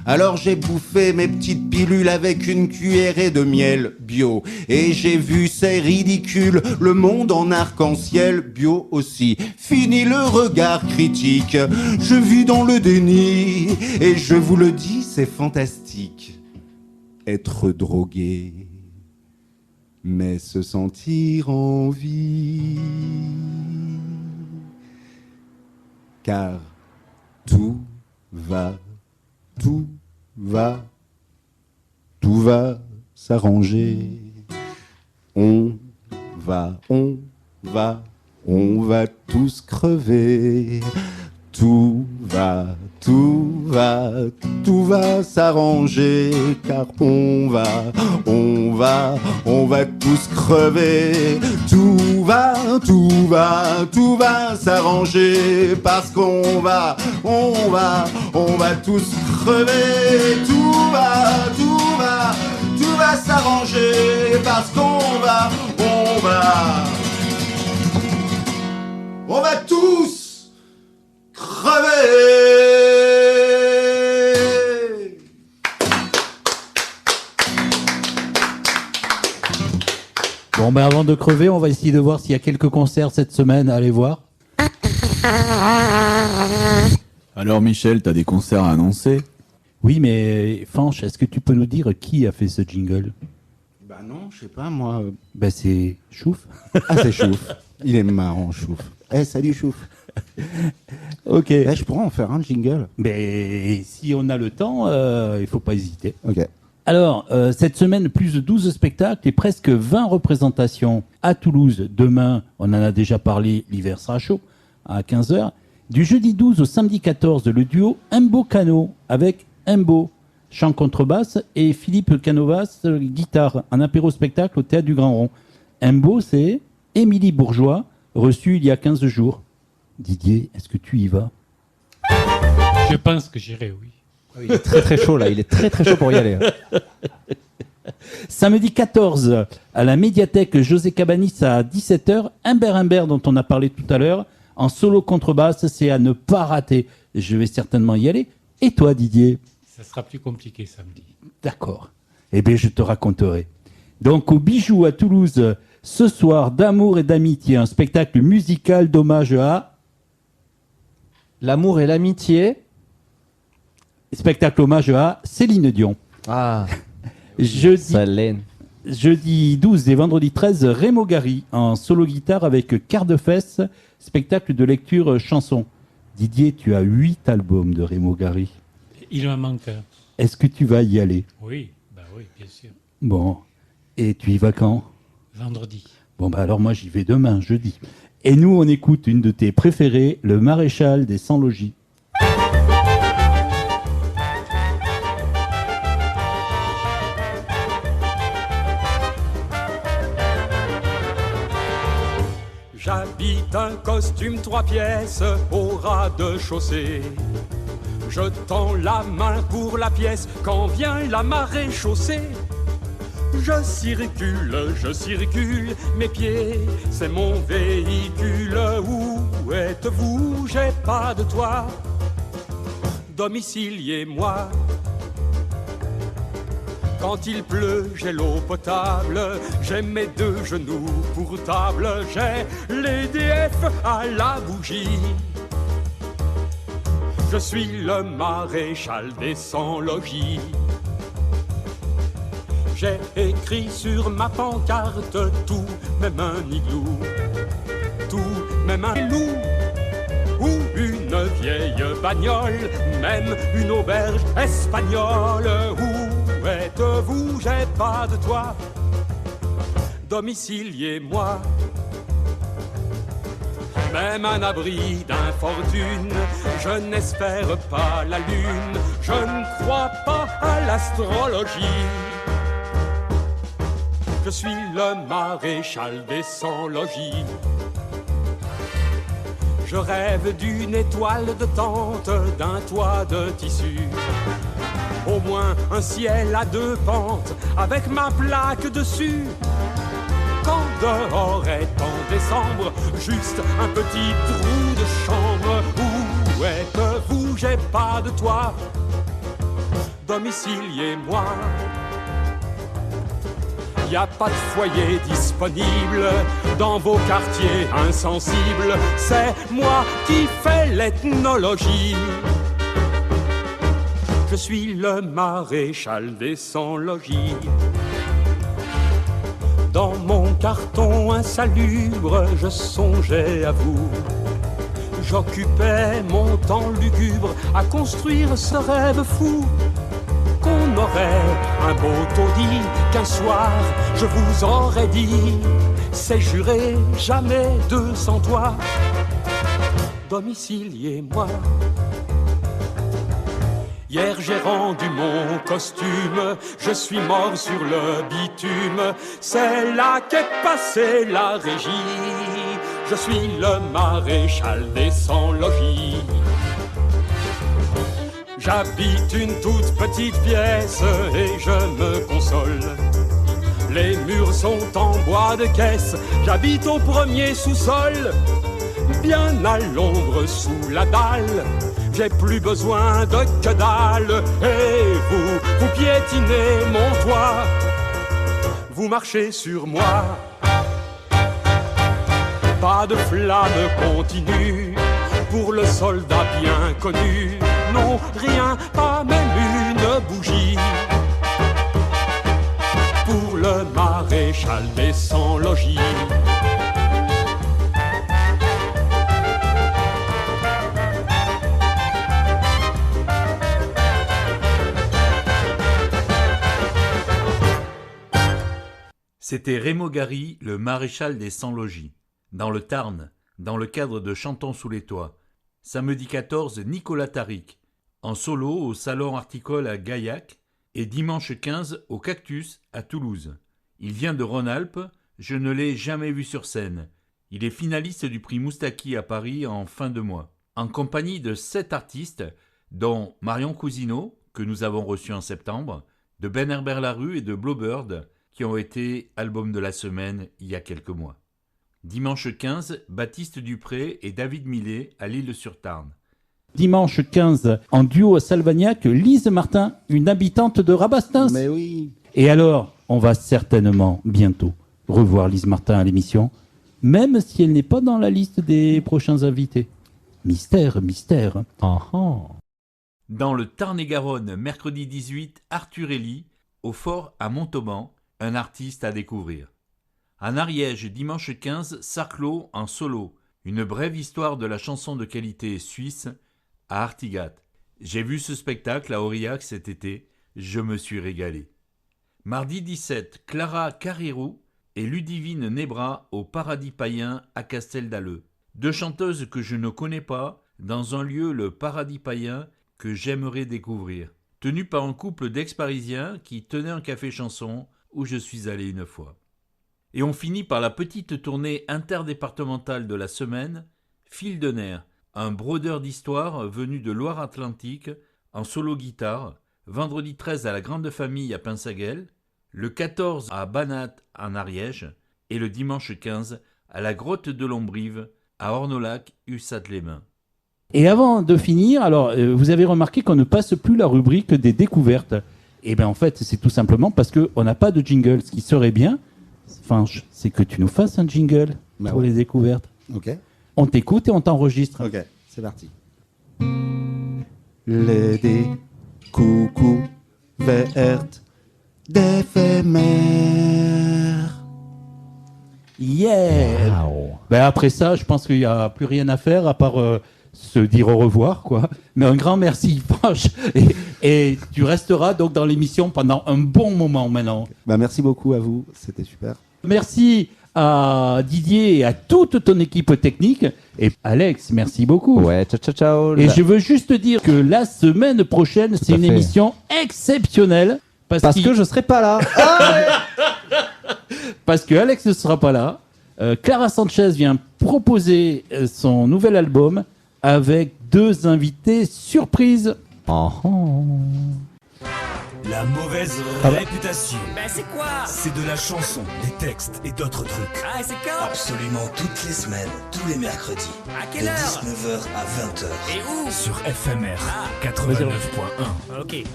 Alors j'ai bouffé mes petites pilules avec une cuillerée de miel bio. Et j'ai vu, c'est ridicule, le monde en arc-en-ciel bio aussi. Fini le regard critique, je vis dans le déni. Et je vous le dis, c'est fantastique. Être drogué, mais se sentir en vie. Car tout va s'arranger. On va tous crever. Tout va s'arranger, car on va tous crever. Tout va s'arranger, parce qu'on va tous crever. Tout va s'arranger, parce qu'on va tous crever. Bon, ben avant de crever, on va essayer de voir s'il y a quelques concerts cette semaine à aller voir. Alors Michel, t'as des concerts à annoncer? Oui, mais Fanch, est-ce que tu peux nous dire qui a fait ce jingle? Bah non, je sais pas moi. Bah c'est Chouf. Ah c'est Chouf. Il est marrant Chouf. Eh salut Chouf. Ok. Je pourrais en faire un jingle. Mais si on a le temps, il faut pas hésiter. Ok. Alors, cette semaine, plus de 12 spectacles et presque 20 représentations à Toulouse. Demain, on en a déjà parlé, l'hiver sera chaud, à 15h. Du jeudi 12 au samedi 14, le duo Embo Cano avec Embo, chant contrebasse, et Philippe Canovas, guitare, un apéro-spectacle au Théâtre du Grand Rond. Embo, c'est Émilie Bourgeois, reçue il y a 15 jours. Didier, est-ce que tu y vas? Je pense que j'irai, oui. Il est très très chaud là, il est très très chaud pour y aller. Samedi 14, à la médiathèque José Cabanis à 17h, Humbert dont on a parlé tout à l'heure, en solo contrebasse, c'est à ne pas rater. Je vais certainement y aller. Et toi Didier? Ça sera plus compliqué samedi. D'accord. Eh bien je te raconterai. Donc au Bijou à Toulouse, ce soir, d'amour et d'amitié, un spectacle musical d'hommage à... L'amour et l'amitié. Spectacle hommage à Céline Dion. Ah, jeudi 12 et vendredi 13, Rémo Gary en solo guitare avec Quart de Fesse, spectacle de lecture chanson. Didier, tu as 8 albums de Rémo Gary. Il m'en manque un. Est-ce que tu vas y aller? Oui, oui, bien sûr. Bon, et tu y vas quand? Vendredi. Bon, alors moi j'y vais demain, jeudi. Et nous, on écoute une de tes préférées, Le Maréchal des Sans-Logis. J'habite un costume 3 pièces au rez-de-chaussée. Je tends la main pour la pièce quand vient la marée chaussée. Je circule, mes pieds, c'est mon véhicule. Où êtes-vous? J'ai pas de toit. Domiciliez-moi. Quand il pleut, j'ai l'eau potable, j'ai mes deux genoux pour table, j'ai l'EDF à la bougie. Je suis le maréchal des sans-logis. J'ai écrit sur ma pancarte tout, même un igloo, tout, même un loup, ou une vieille bagnole, même une auberge espagnole. Où êtes-vous? J'ai pas de toit. Domiciliez-moi. Même un abri d'infortune, je n'espère pas la lune, je ne crois pas à l'astrologie. Je suis le maréchal des sans-logis. Je rêve d'une étoile de tente, d'un toit de tissu. Au moins un ciel à deux pentes, avec ma plaque dessus. Quand dehors est en décembre, juste un petit trou de chambre. Où êtes-vous? J'ai pas de toit. Domiciliez-moi. Y a pas de foyer disponible dans vos quartiers insensibles. C'est moi qui fais l'ethnologie. Je suis le maréchal des sans-logis. Dans mon carton insalubre, je songeais à vous. J'occupais mon temps lugubre à construire ce rêve fou. Qu'on aurait un beau taudis, qu'un soir je vous aurais dit, c'est juré, jamais deux sans toi. Domiciliez-moi. Hier j'ai rendu mon costume, je suis mort sur le bitume, c'est là qu'est passée la régie. Je suis le maréchal des sans-logis. J'habite une toute petite pièce et je me console. Les murs sont en bois de caisse, j'habite au premier sous-sol. Bien à l'ombre sous la dalle, j'ai plus besoin de que dalle. Et vous piétinez mon toit, vous marchez sur moi. Pas de flamme continue pour le soldat bien connu. Non, rien, pas même une bougie. Pour le maréchal des sans-logis. C'était Raymond Gary, le maréchal des sans-logis. Dans le Tarn, dans le cadre de Chantons sous les toits. Samedi 14, Nicolas Tariq, en solo au Salon Articole à Gaillac, et dimanche 15 au Cactus à Toulouse. Il vient de Rhône-Alpes, je ne l'ai jamais vu sur scène. Il est finaliste du prix Moustaki à Paris en fin de mois, en compagnie de 7 artistes, dont Marion Cousineau, que nous avons reçu en septembre, de Ben Herbert Larue et de Blowbird, qui ont été albums de la semaine il y a quelques mois. Dimanche 15, Baptiste Dupré et David Millet à l'Île-sur-Tarn. Dimanche 15, en duo à Salvagnac, Lise Martin, une habitante de Rabastens. Mais oui. Et alors, on va certainement, bientôt, revoir Lise Martin à l'émission, même si elle n'est pas dans la liste des prochains invités. Mystère, mystère. Dans le Tarn-et-Garonne, mercredi 18, Arthur Elie, au Fort à Montauban, un artiste à découvrir. En Ariège, dimanche 15, Sarclot en solo, une brève histoire de la chanson de qualité suisse à Artigat. J'ai vu ce spectacle à Aurillac cet été, je me suis régalé. Mardi 17, Clara Carrérou et Ludivine Nebra au Paradis Païen à Castel-d'Alleux. Deux chanteuses que je ne connais pas, dans un lieu, le Paradis Païen, que j'aimerais découvrir. Tenu par un couple d'ex-parisiens qui tenait un café-chanson où je suis allé une fois. Et on finit par la petite tournée interdépartementale de la semaine, Fil de nerf, un brodeur d'histoire venu de Loire-Atlantique, en solo guitare, vendredi 13 à la Grande Famille à Pinsaguel, le 14 à Banat en Ariège et le dimanche 15 à la grotte de Lombrive à Ornolac, Ussat-les-Bains. Et avant de finir, alors vous avez remarqué qu'on ne passe plus la rubrique des découvertes. Et bien en fait, c'est tout simplement parce qu'on n'a pas de jingle. Ce qui serait bien, Fanch, c'est que tu nous fasses un jingle pour les découvertes. Ok. On t'écoute et on t'enregistre. Ok, c'est parti. Les découvertes d'éphémère. Yeah. Ben après ça, je pense qu'il n'y a plus rien à faire à part se dire au revoir, quoi. Mais un grand merci, Fanch. Et tu resteras donc dans l'émission pendant un bon moment maintenant. Bah, merci beaucoup à vous, c'était super. Merci à Didier et à toute ton équipe technique. Et Alex, merci beaucoup. Ouais, ciao. Et je veux juste dire que la semaine prochaine, c'est une émission exceptionnelle. Parce que je serai pas là. Parce que Alex ne sera pas là. Clara Sanchez vient proposer son nouvel album avec 2 invités surprises. La mauvaise réputation. Ben c'est quoi? C'est de la chanson, des textes et d'autres trucs. Ah, c'est quand? Absolument toutes les semaines, tous les mercredis. À quelle heure? De 19h à 20h. Et où? Sur FMR 89.1. Ok.